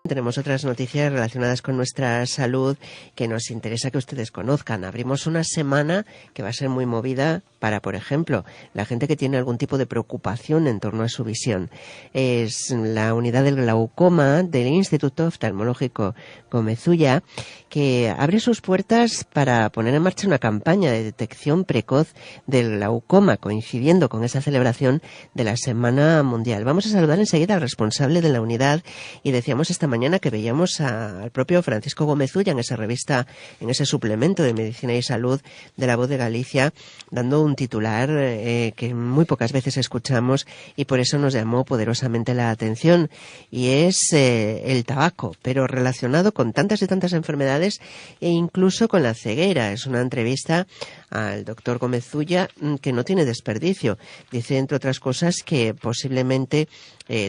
Tenemos otras noticias relacionadas con nuestra salud que nos interesa que ustedes conozcan. Abrimos una semana que va a ser muy movida para, por ejemplo, la gente que tiene algún tipo de preocupación en torno a su visión. Es la unidad del glaucoma del Instituto Oftalmológico Gómez Ulla, que abre sus puertas para poner en marcha una campaña de detección precoz del glaucoma, coincidiendo con esa celebración de la Semana Mundial. Vamos a saludar enseguida al responsable de la unidad y decíamos esta mañana que veíamos al propio Francisco Gómez Ulla en esa revista, en ese suplemento de Medicina y Salud de La Voz de Galicia, dando un titular que muy pocas veces escuchamos y por eso nos llamó poderosamente la atención, y es el tabaco, pero relacionado con tantas y tantas enfermedades e incluso con la ceguera. Es una entrevista al doctor Gómez Ulla que no tiene desperdicio. Dice, entre otras cosas, que posiblemente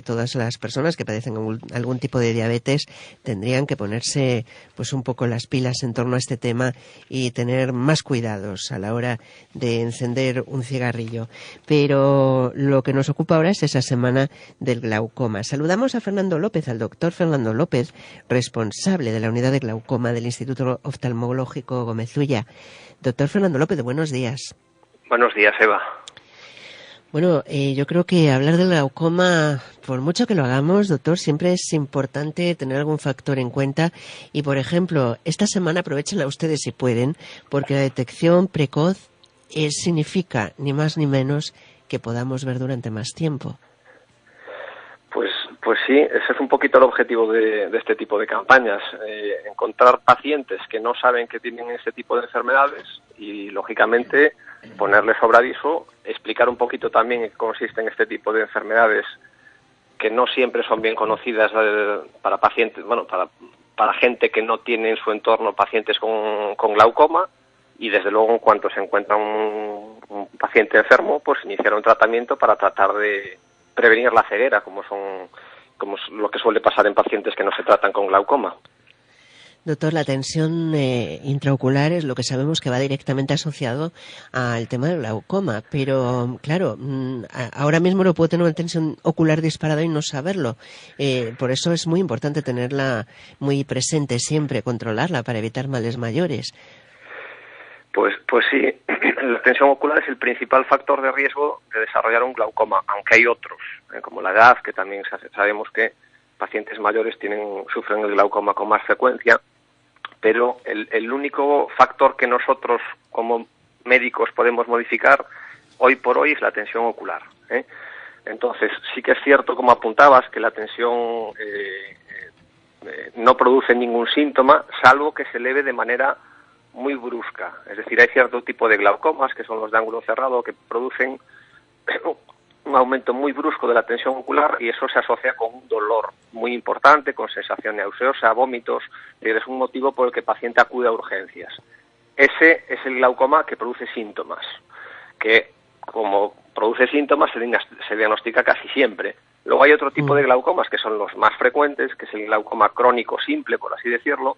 todas las personas que padecen algún tipo de diabetes tendrían que ponerse pues un poco las pilas en torno a este tema y tener más cuidados a la hora de encender un cigarrillo. Pero lo que nos ocupa ahora es esa semana del glaucoma. Saludamos a Fernando López, al doctor Fernando López, responsable de la unidad de glaucoma del Instituto Oftalmológico Gómez Ulla. Doctor Fernando López, buenos días. Buenos días, Eva. Bueno, yo creo que hablar del glaucoma, por mucho que lo hagamos, doctor, siempre es importante tener algún factor en cuenta. Y, por ejemplo, esta semana aprovechenla ustedes si pueden, porque la detección precoz significa ni más ni menos que podamos ver durante más tiempo. Pues sí, ese es un poquito el objetivo de este tipo de campañas, encontrar pacientes que no saben que tienen este tipo de enfermedades y, lógicamente, ponerles sobre aviso, explicar un poquito también en qué consisten este tipo de enfermedades que no siempre son bien conocidas para pacientes, bueno, para gente que no tiene en su entorno pacientes con glaucoma, y desde luego en cuanto se encuentra un paciente enfermo, pues iniciar un tratamiento para tratar de prevenir la ceguera, como es lo que suele pasar en pacientes que no se tratan con glaucoma. Doctor, la tensión intraocular es lo que sabemos que va directamente asociado al tema del glaucoma, pero claro, ahora mismo no puedo tener una tensión ocular disparada y no saberlo. Por eso es muy importante tenerla muy presente siempre, controlarla para evitar males mayores. Pues sí, la tensión ocular es el principal factor de riesgo de desarrollar un glaucoma, aunque hay otros, como la edad, que también sabemos que pacientes mayores sufren el glaucoma con más frecuencia, pero el único factor que nosotros como médicos podemos modificar hoy por hoy es la tensión ocular. Entonces, sí que es cierto, como apuntabas, que la tensión no produce ningún síntoma, salvo que se eleve de manera muy brusca. Es decir, hay cierto tipo de glaucomas, que son los de ángulo cerrado, que producen un aumento muy brusco de la tensión ocular, y eso se asocia con un dolor muy importante, con sensación nauseosa, vómitos, y es un motivo por el que el paciente acude a urgencias. Ese es el glaucoma que produce síntomas, que como produce síntomas se diagnostica casi siempre. Luego hay otro tipo de glaucomas que son los más frecuentes, que es el glaucoma crónico simple, por así decirlo,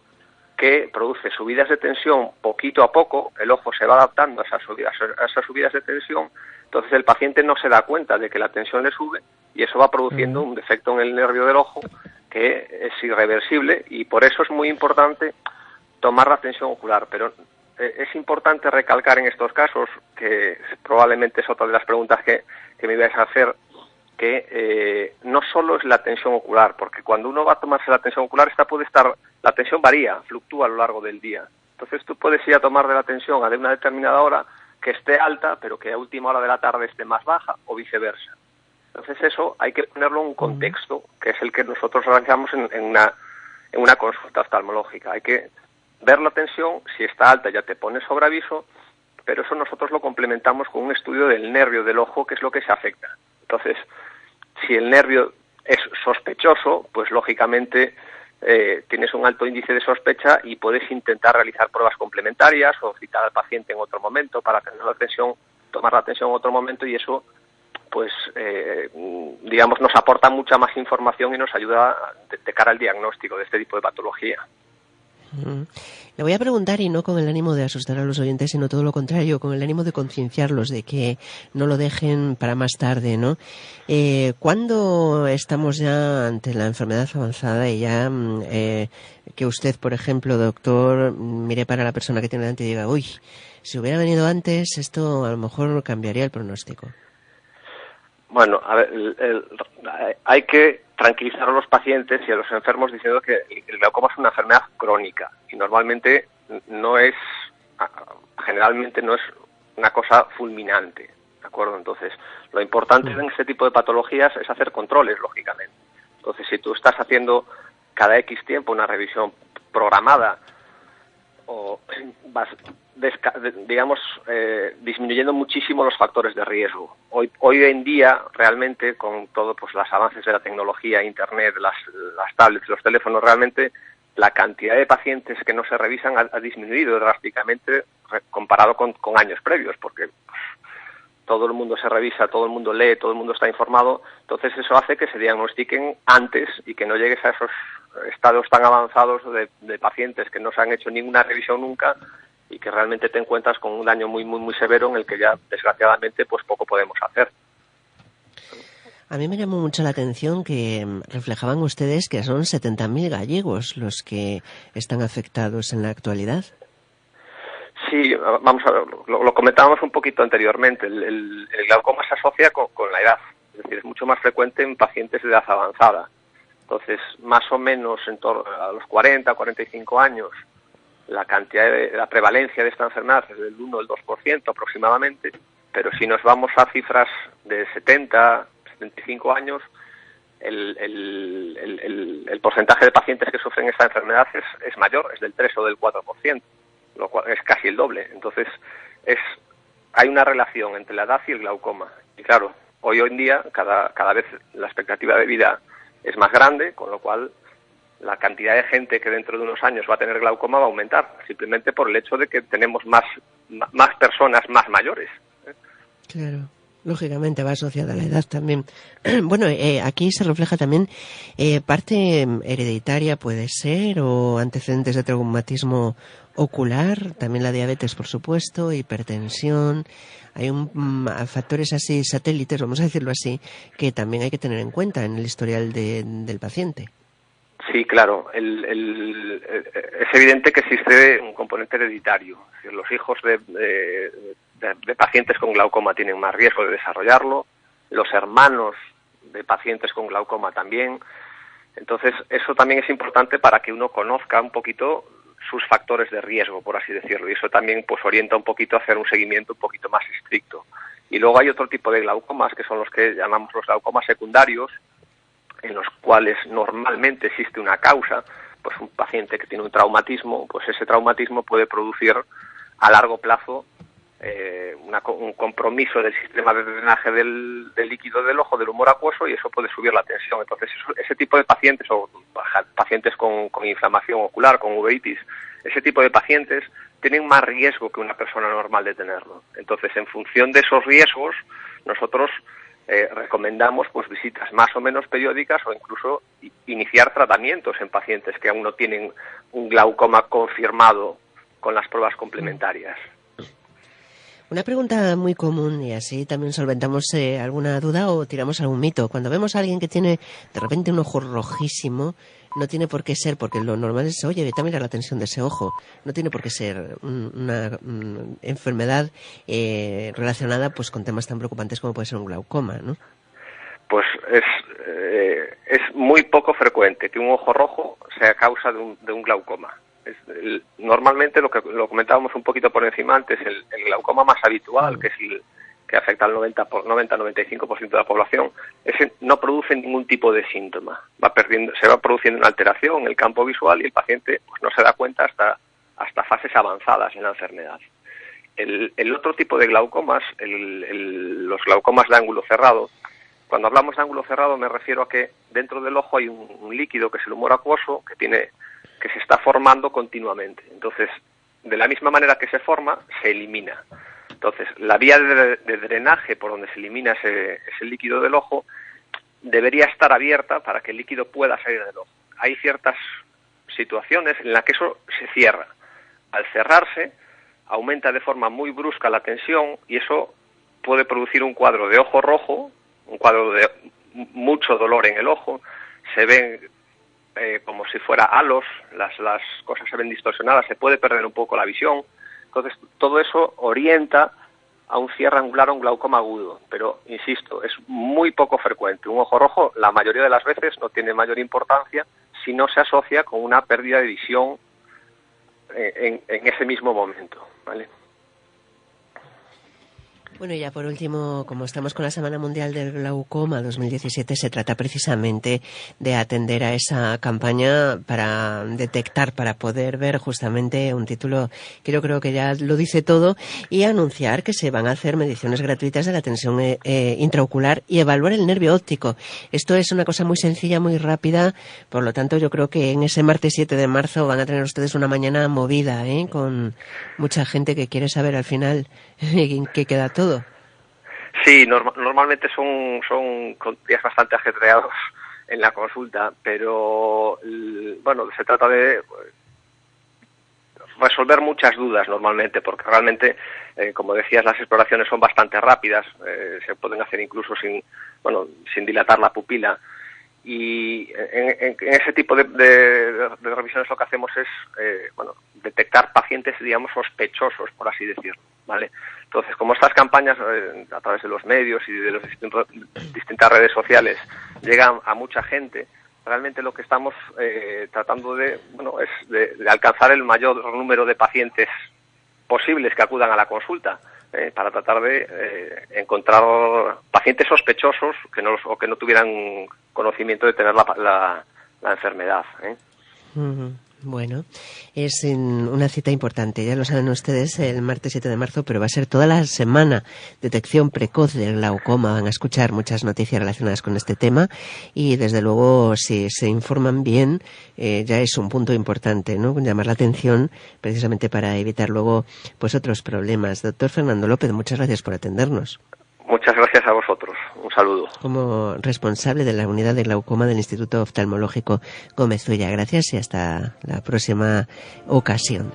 que produce subidas de tensión poquito a poco, el ojo se va adaptando a esas subidas de tensión, entonces el paciente no se da cuenta de que la tensión le sube y eso va produciendo un defecto en el nervio del ojo que es irreversible, y por eso es muy importante tomar la tensión ocular. Pero es importante recalcar en estos casos, que probablemente es otra de las preguntas que me ibas a hacer, que no solo es la tensión ocular, porque cuando uno va a tomarse la tensión ocular, la tensión varía, fluctúa a lo largo del día. Entonces tú puedes ir a tomar de la tensión a de una determinada hora que esté alta, pero que a última hora de la tarde esté más baja, o viceversa. Entonces eso hay que ponerlo en un contexto, que es el que nosotros realizamos en una consulta oftalmológica. Hay que ver la tensión, si está alta ya te pones sobre aviso, pero eso nosotros lo complementamos con un estudio del nervio del ojo, que es lo que se afecta. Entonces, si el nervio es sospechoso, pues lógicamente tienes un alto índice de sospecha y puedes intentar realizar pruebas complementarias o citar al paciente en otro momento para tomar la tensión en otro momento, y eso, pues, digamos, nos aporta mucha más información y nos ayuda de cara al diagnóstico de este tipo de patología. Le voy a preguntar, y no con el ánimo de asustar a los oyentes, sino todo lo contrario, con el ánimo de concienciarlos, de que no lo dejen para más tarde, ¿no? ¿Cuándo estamos ya ante la enfermedad avanzada y ya que usted, por ejemplo, doctor, mire para la persona que tiene delante y diga, uy, si hubiera venido antes, esto a lo mejor cambiaría el pronóstico? Bueno, a ver, hay que tranquilizar a los pacientes y a los enfermos diciendo que el glaucoma es una enfermedad crónica y normalmente generalmente no es una cosa fulminante, ¿de acuerdo? Entonces, lo importante en este tipo de patologías es hacer controles, lógicamente. Entonces, si tú estás haciendo cada X tiempo una revisión programada o vas disminuyendo muchísimo los factores de riesgo. Hoy en día, realmente, con todo pues los avances de la tecnología, Internet, las tablets, los teléfonos, realmente la cantidad de pacientes que no se revisan ha disminuido drásticamente comparado con años previos, porque todo el mundo se revisa, todo el mundo lee, todo el mundo está informado, entonces eso hace que se diagnostiquen antes y que no llegues a esos estados tan avanzados de pacientes que no se han hecho ninguna revisión nunca y que realmente te encuentras con un daño muy, muy, muy severo en el que ya, desgraciadamente, pues poco podemos hacer. A mí me llamó mucho la atención que reflejaban ustedes que son 70.000 gallegos los que están afectados en la actualidad. Sí, vamos a ver, lo comentábamos un poquito anteriormente. El glaucoma se asocia con la edad, es decir, es mucho más frecuente en pacientes de edad avanzada. Entonces, más o menos en torno a los 40, 45 años, la prevalencia de esta enfermedad es del 1 o el 2% aproximadamente, pero si nos vamos a cifras de 70, 75 años, el porcentaje de pacientes que sufren esta enfermedad es mayor, es del 3 o del 4%, lo cual es casi el doble. Entonces, hay una relación entre la edad y el glaucoma. Y claro, hoy en día cada vez la expectativa de vida es más grande, con lo cual la cantidad de gente que dentro de unos años va a tener glaucoma va a aumentar, simplemente por el hecho de que tenemos más personas más mayores. Claro, lógicamente va asociada a la edad también. Bueno, aquí se refleja también parte hereditaria, puede ser, o antecedentes de traumatismo ocular, también la diabetes, por supuesto, hipertensión. Hay factores así, satélites, vamos a decirlo así, que también hay que tener en cuenta en el historial del paciente. Sí, claro. Es evidente que existe un componente hereditario. Es decir, los hijos de pacientes con glaucoma tienen más riesgo de desarrollarlo, los hermanos de pacientes con glaucoma también. Entonces, eso también es importante para que uno conozca un poquito sus factores de riesgo, por así decirlo, y eso también pues orienta un poquito a hacer un seguimiento un poquito más estricto. Y luego hay otro tipo de glaucomas, que son los que llamamos los glaucomas secundarios, en los cuales normalmente existe una causa, pues un paciente que tiene un traumatismo, pues ese traumatismo puede producir a largo plazo un compromiso del sistema de drenaje del líquido del ojo, del humor acuoso, y eso puede subir la tensión. Entonces, ese tipo de pacientes, o pacientes con inflamación ocular, con uveitis, ese tipo de pacientes tienen más riesgo que una persona normal de tenerlo. Entonces, en función de esos riesgos, nosotros recomendamos pues visitas más o menos periódicas o incluso iniciar tratamientos en pacientes que aún no tienen un glaucoma confirmado con las pruebas complementarias. Una pregunta muy común, y así también solventamos alguna duda o tiramos algún mito. Cuando vemos a alguien que tiene de repente un ojo rojísimo, no tiene por qué ser, porque lo normal es, oye, vete a mirar la tensión de ese ojo. No tiene por qué ser una enfermedad relacionada pues con temas tan preocupantes como puede ser un glaucoma, ¿no? Pues es muy poco frecuente que un ojo rojo sea causa de un glaucoma. Normalmente lo comentábamos un poquito por encima antes, el glaucoma más habitual, que es el que afecta al 90-95% de la población, ese no produce ningún tipo de síntoma. Se va produciendo una alteración en el campo visual y el paciente pues no se da cuenta hasta fases avanzadas en la enfermedad. El otro tipo de glaucomas, los glaucomas de ángulo cerrado, cuando hablamos de ángulo cerrado me refiero a que dentro del ojo hay un líquido que es el humor acuoso que se está formando continuamente. Entonces, de la misma manera que se forma, se elimina. Entonces, la vía de drenaje por donde se elimina ese líquido del ojo debería estar abierta para que el líquido pueda salir del ojo. Hay ciertas situaciones en las que eso se cierra. Al cerrarse, aumenta de forma muy brusca la tensión y eso puede producir un cuadro de ojo rojo, un cuadro de mucho dolor en el ojo, se ven como si fuera halos, las cosas se ven distorsionadas, se puede perder un poco la visión. Entonces, todo eso orienta a un cierre angular o un glaucoma agudo, pero, insisto, es muy poco frecuente. Un ojo rojo, la mayoría de las veces, no tiene mayor importancia si no se asocia con una pérdida de visión en ese mismo momento, ¿vale? Bueno, y ya por último, como estamos con la Semana Mundial del Glaucoma 2017, se trata precisamente de atender a esa campaña para detectar, para poder ver justamente un título que yo creo que ya lo dice todo, y anunciar que se van a hacer mediciones gratuitas de la tensión intraocular y evaluar el nervio óptico. Esto es una cosa muy sencilla, muy rápida, por lo tanto yo creo que en ese martes 7 de marzo van a tener ustedes una mañana movida, con mucha gente que quiere saber al final en qué queda todo. Sí, normalmente son días bastante ajetreados en la consulta, pero bueno, se trata de resolver muchas dudas normalmente, porque realmente, como decías, las exploraciones son bastante rápidas, se pueden hacer incluso sin dilatar la pupila. Y en ese tipo de revisiones lo que hacemos es detectar pacientes, digamos, sospechosos, por así decirlo, ¿vale? Entonces, como estas campañas a través de los medios y de las distintas redes sociales llegan a mucha gente, realmente lo que estamos tratando es de alcanzar el mayor número de pacientes posibles que acudan a la consulta, para tratar de encontrar pacientes sospechosos que no tuvieran conocimiento de tener la enfermedad. Bueno, es una cita importante, ya lo saben ustedes, el martes 7 de marzo, pero va a ser toda la semana. Detección precoz del glaucoma, van a escuchar muchas noticias relacionadas con este tema y desde luego si se informan bien ya es un punto importante, ¿no? Llamar la atención precisamente para evitar luego pues otros problemas. Doctor Fernando López, muchas gracias por atendernos. Muchas gracias a vosotros. Un saludo. Como responsable de la unidad de glaucoma del Instituto Oftalmológico Gómez Ulla, gracias y hasta la próxima ocasión.